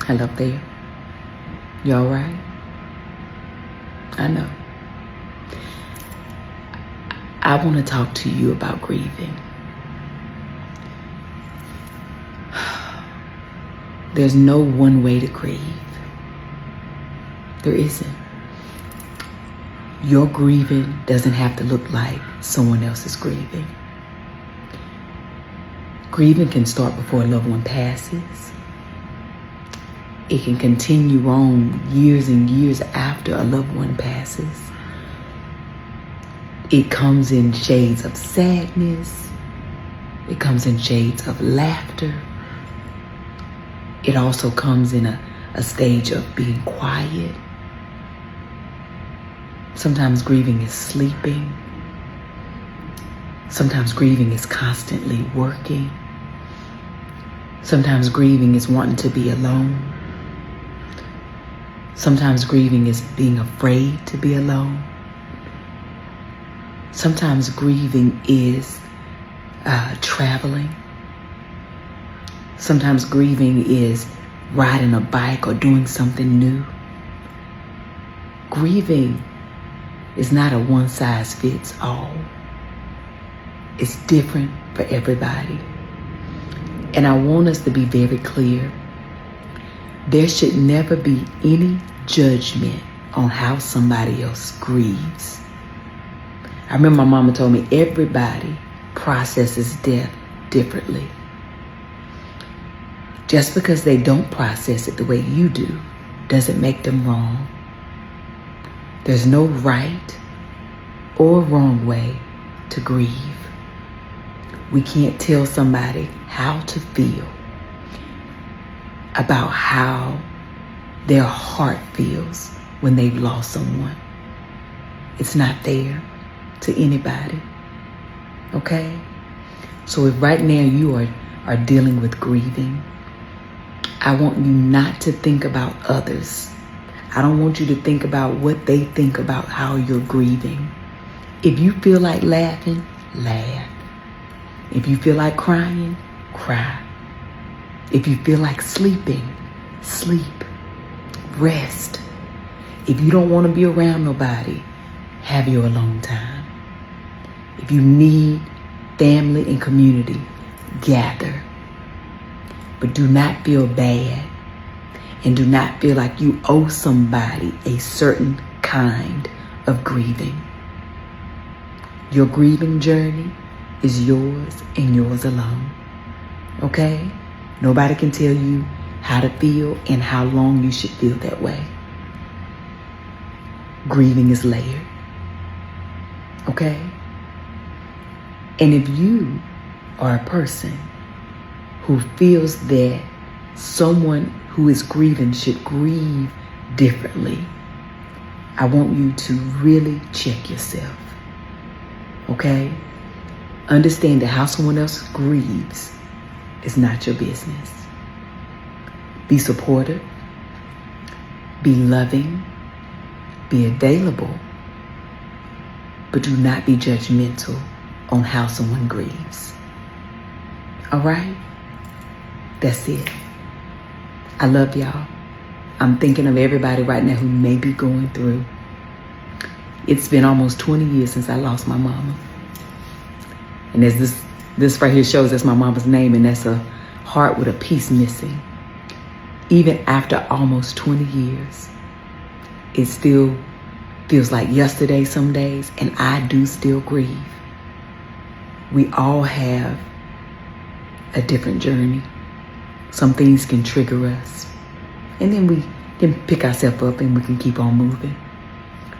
Hello there. You all right? I know. I want to talk to you about grieving. There's no one way to grieve. There isn't. Your grieving doesn't have to look like someone else's grieving. Grieving can start before a loved one passes. It can continue on years and years after a loved one passes. It comes in shades of sadness. It comes in shades of laughter. It also comes in a stage of being quiet. Sometimes grieving is sleeping. Sometimes grieving is constantly working. Sometimes grieving is wanting to be alone. Sometimes grieving is being afraid to be alone. Sometimes grieving is traveling. Sometimes grieving is riding a bike or doing something new. Grieving is not a one-size-fits-all. It's different for everybody. And I want us to be very clear. There should never be any judgment on how somebody else grieves. I remember my mama told me everybody processes death differently. Just because they don't process it the way you do doesn't make them wrong. There's no right or wrong way to grieve. We can't tell somebody how to feel about how their heart feels when they've lost someone. It's not fair to anybody, okay? So if right now you are dealing with grieving, I want you not to think about others. I don't want you to think about what they think about how you're grieving. If you feel like laughing, laugh. If you feel like crying, cry. If you feel like sleeping, sleep. Rest. If you don't want to be around nobody, have your alone time. If you need family and community, gather. But do not feel bad and do not feel like you owe somebody a certain kind of grieving. Your grieving journey is yours and yours alone, okay? Nobody can tell you how to feel and how long you should feel that way. Grieving is layered, okay? And if you are a person who feels that someone who is grieving should grieve differently, I want you to really check yourself, okay? Understand that how someone else grieves is not your business. Be supportive, be loving, be available, but do not be judgmental on how someone grieves. All right? That's it. I love y'all. I'm thinking of everybody right now who may be going through. It's been almost 20 years since I lost my mama. And as this right here shows, that's my mama's name, and that's a heart with a piece missing. Even after almost 20 years, it still feels like yesterday some days, and I do still grieve. We all have a different journey. Some things can trigger us, and then we can pick ourselves up and we can keep on moving.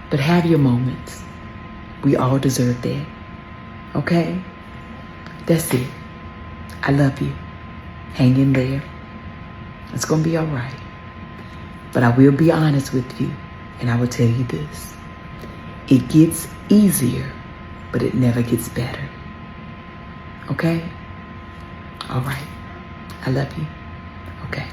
But have your moments. We all deserve that, okay? That's it. I love you. Hang in there. It's gonna be all right. But I will be honest with you, and I will tell you this. It gets easier, but it never gets better. Okay? All right. I love you. Okay.